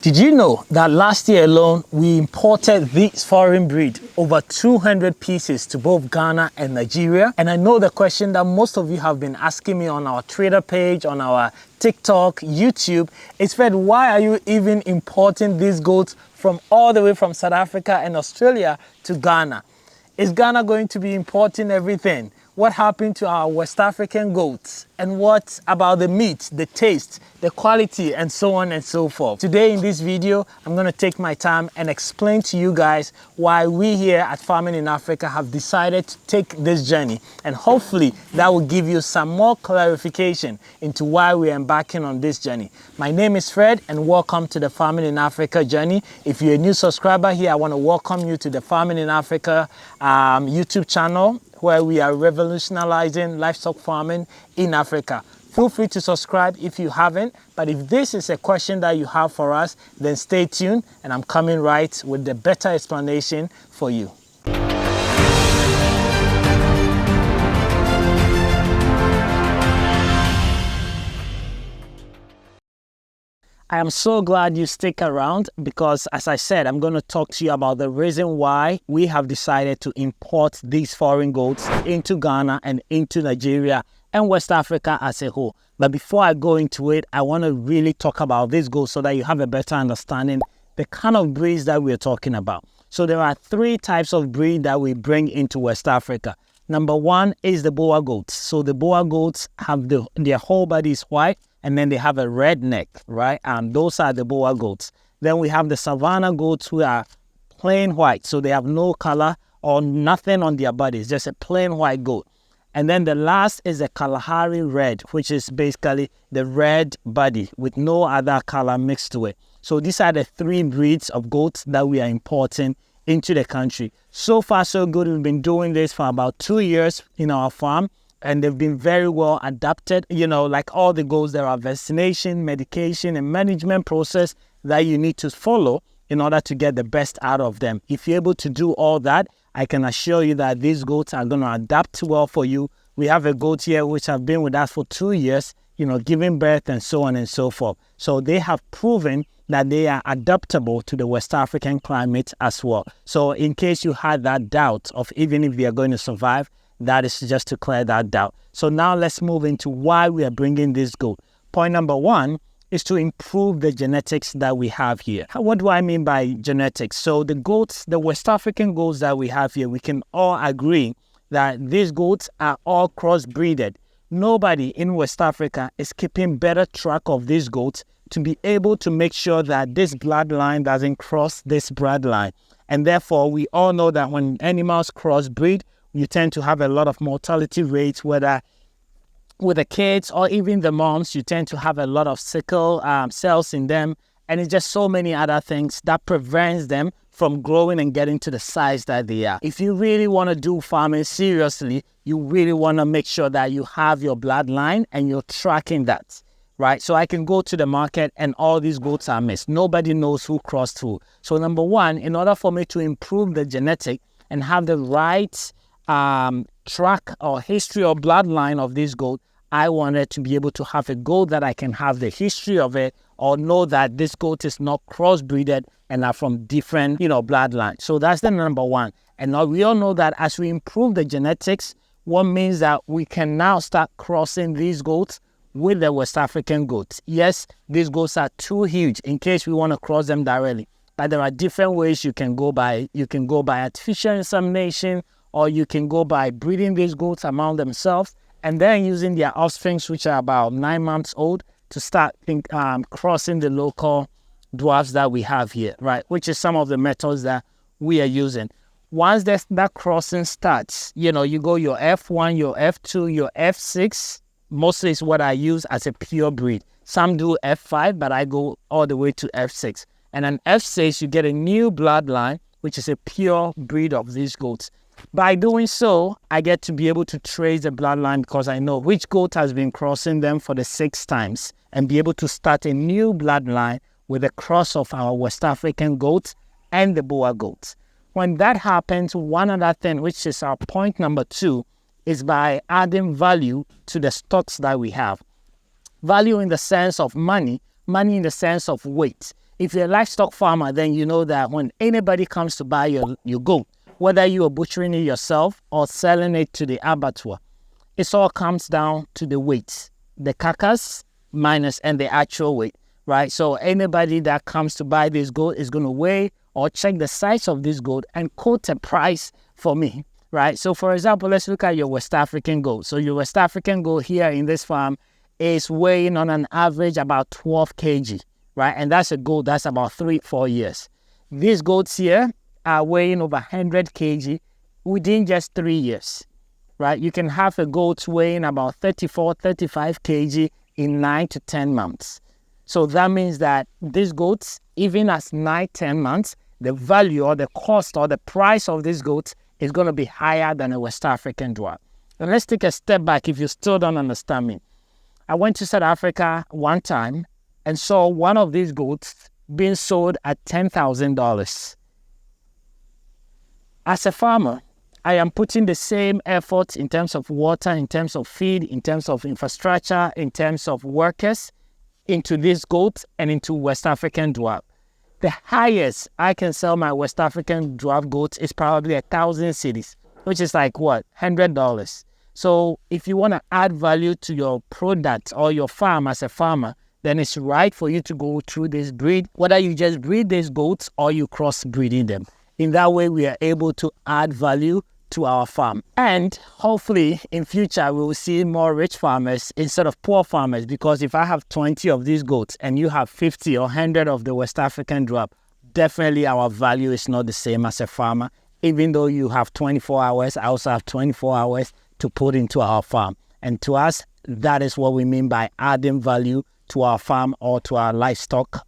Did you know that last year alone, we imported this foreign breed, over 200 pieces to both Ghana and Nigeria? And I know the question that most of you have been asking me on our Twitter page, on our TikTok, YouTube, is Fred, why are you even importing these goats from all the way from South Africa and Australia to Ghana? Is Ghana going to be importing everything? What happened to our West African goats? And what about the meat, the taste, the quality, and so on and so forth? Today in this video, I'm going to take my time and explain to you guys why we here at Farming in Africa have decided to take this journey. And hopefully that will give you some more clarification into why we're embarking on this journey. My name is Fred and welcome to the Farming in Africa journey. If you're a new subscriber here, I want to welcome you to the Farming in Africa YouTube channel, where we are revolutionizing livestock farming in Africa. Feel free to subscribe if you haven't, but if this is a question that you have for us, then stay tuned and I'm coming right with the better explanation for you. I am so glad you stick around because, as I said, I'm going to talk to you about the reason why we have decided to import these foreign goats into Ghana and into Nigeria and West Africa as a whole. But before I go into it, I want to really talk about these goats so that you have a better understanding the kind of breeds that we're talking about. So there are three types of breed that we bring into West Africa. Number one is the Boer goats. So the Boer goats have their whole body is white, and then they have a red neck, right? And those are the Boer goats. Then we have the Savannah goats who are plain white. So they have no color or nothing on their bodies, just a plain white goat. And then the last is the Kalahari red, which is basically the red body with no other color mixed to it. So these are the three breeds of goats that we are importing into the country. So far, so good. We've been doing this for about 2 years in our farm. And they've been very well adapted. You know, like all the goats, there are vaccination, medication, and management process that you need to follow in order to get the best out of them. If you're able to do all that, I can assure you that these goats are going to adapt well for you. We have a goat here which have been with us for 2 years, you know, giving birth and so on and so forth. So they have proven that they are adaptable to the West African climate as well. So in case you had that doubt of even if they are going to survive, that is just to clear that doubt. So now let's move into why we are bringing this goat. Point number one is to improve the genetics that we have here. What do I mean by genetics? So the goats, the West African goats that we have here, we can all agree that these goats are all crossbreeded. Nobody in West Africa is keeping better track of these goats to be able to make sure that this bloodline doesn't cross this bloodline. And therefore, we all know that when animals crossbreed, you tend to have a lot of mortality rates, whether with the kids or even the moms. You tend to have a lot of sickle cells in them, and it's just so many other things that prevents them from growing and getting to the size that they are. If you really want to do farming seriously, you really want to make sure that you have your bloodline and you're tracking that, right? So I can go to the market and all these goats are missed. Nobody knows who crossed who. So number one, in order for me to improve the genetic and have the right track or history or bloodline of this goat, I wanted to be able to have a goat that I can have the history of it or know that this goat is not crossbreeded and are from different, bloodlines. So that's the number one. And now we all know that as we improve the genetics, what means that we can now start crossing these goats with the West African goats. Yes, these goats are too huge in case we want to cross them directly. But there are different ways you can go by. You can go by artificial insemination, or you can go by breeding these goats among themselves and then using their offsprings, which are about 9 months old, to start crossing the local dwarfs that we have here, right? Which is some of the methods that we are using. Once that crossing starts, you go your F1, your F2, your F6, mostly is what I use as a pure breed. Some do F5, but I go all the way to F6. And then F6, you get a new bloodline, which is a pure breed of these goats. By doing so, I get to be able to trace the bloodline because I know which goat has been crossing them for the 6 times and be able to start a new bloodline with a cross of our West African goats and the Boer goats. When that happens, one other thing, which is our point number 2, is by adding value to the stocks that we have. Value in the sense of money in the sense of weight. If you're a livestock farmer, then you know that when anybody comes to buy your goat, whether you are butchering it yourself or selling it to the abattoir, it all comes down to the weight, the carcass minus and the actual weight, right? So anybody that comes to buy this goat is going to weigh or check the size of this goat and quote a price for me, right? So for example, let's look at your West African goat. So your West African goat here in this farm is weighing on an average about 12 kg, right? And that's a goat that's about 3-4 years. These goats here are weighing over 100 kg within just 3 years, right? You can have a goat weighing about 34-35 kg in 9 to 10 months. So that means that these goats, even as 9-10 months, the value or the cost or the price of these goats is going to be higher than a West African dwarf. And let's take a step back if you still don't understand me. I went to South Africa one time and saw one of these goats being sold at $10,000. As a farmer, I am putting the same effort in terms of water, in terms of feed, in terms of infrastructure, in terms of workers into this goat and into West African dwarf. The highest I can sell my West African dwarf goats is probably 1,000 cedis, which is like what? $100. So if you want to add value to your product or your farm as a farmer, then it's right for you to go through this breed, whether you just breed these goats or you cross-breeding them. In that way, we are able to add value to our farm. And hopefully in future, we will see more rich farmers instead of poor farmers, because if I have 20 of these goats and you have 50 or 100 of the West African dwarf, definitely our value is not the same as a farmer. Even though you have 24 hours, I also have 24 hours to put into our farm. And to us, that is what we mean by adding value to our farm or to our livestock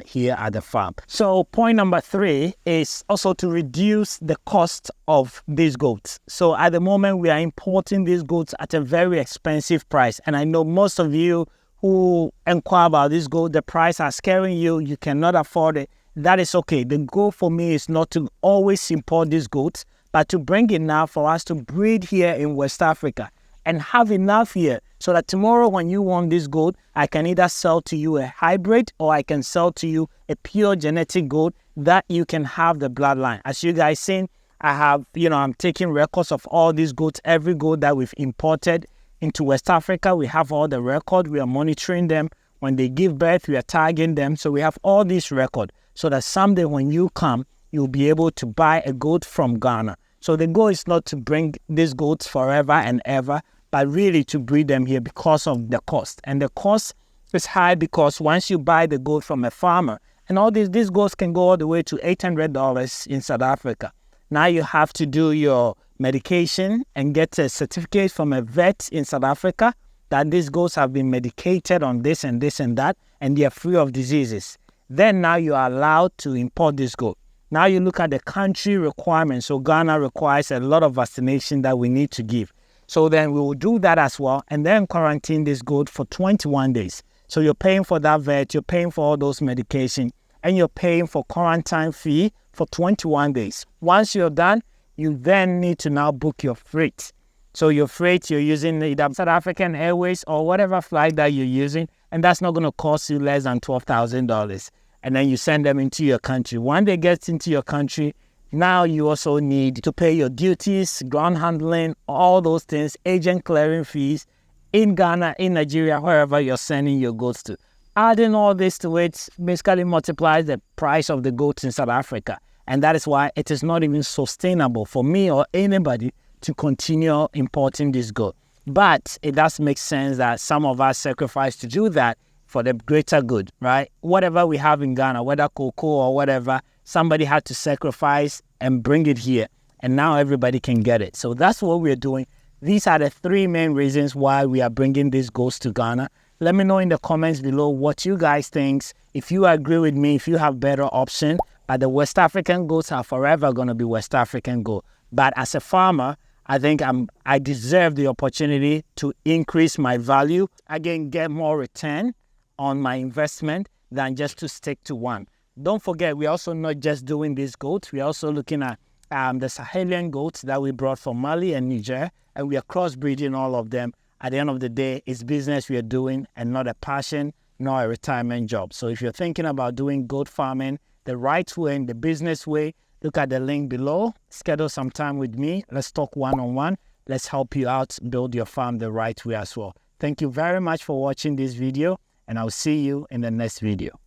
here at the farm. So point number 3 is also to reduce the cost of these goats. So at the moment, we are importing these goats at a very expensive price. And I know most of you who inquire about this goat, the price are scaring you, you cannot afford it. That is okay. The goal for me is not to always import these goats, but to bring enough for us to breed here in West Africa and have enough here so that tomorrow when you want this goat, I can either sell to you a hybrid or I can sell to you a pure genetic goat that you can have the bloodline. As you guys seen, I have, I'm taking records of all these goats, every goat that we've imported into West Africa. We have all the record. We are monitoring them. When they give birth, we are tagging them. So we have all these records so that someday when you come, you'll be able to buy a goat from Ghana. So the goal is not to bring these goats forever and ever, but really to breed them here because of the cost. And the cost is high because once you buy the goat from a farmer, and all these goats can go all the way to $800 in South Africa. Now you have to do your medication and get a certificate from a vet in South Africa that these goats have been medicated on this and this and that, and they are free of diseases. Then now you are allowed to import this goat. Now you look at the country requirements. So Ghana requires a lot of vaccination that we need to give. So then we will do that as well and then quarantine this goat for 21 days. So you're paying for that vet, you're paying for all those medication, and you're paying for quarantine fee for 21 days. Once you're done, you then need to now book your freight. So your freight, you're using either South African Airways or whatever flight that you're using, and that's not going to cost you less than $12,000. And then you send them into your country. When they get into your country, now you also need to pay your duties, ground handling, all those things, agent clearing fees in Ghana, in Nigeria, wherever you're sending your goats to. Adding all this to it basically multiplies the price of the goats in South Africa. And that is why it is not even sustainable for me or anybody to continue importing this goat. But it does make sense that some of us sacrifice to do that for the greater good, right? Whatever we have in Ghana, whether cocoa or whatever, somebody had to sacrifice and bring it here. And now everybody can get it. So that's what we're doing. These are the 3 main reasons why we are bringing these goats to Ghana. Let me know in the comments below what you guys think. If you agree with me, if you have better option, but the West African goats are forever going to be West African goat. But as a farmer, I think I deserve the opportunity to increase my value. Again, get more return on my investment than just to stick to one. Don't forget, we're also not just doing these goats. We're also looking at the Sahelian goats that we brought from Mali and Niger, and we are crossbreeding all of them. At the end of the day, it's business we are doing and not a passion not a retirement job. So if you're thinking about doing goat farming the right way, and the business way, look at the link below. Schedule some time with me. Let's talk one-on-one. Let's help you out build your farm the right way as well. Thank you very much for watching this video, and I'll see you in the next video.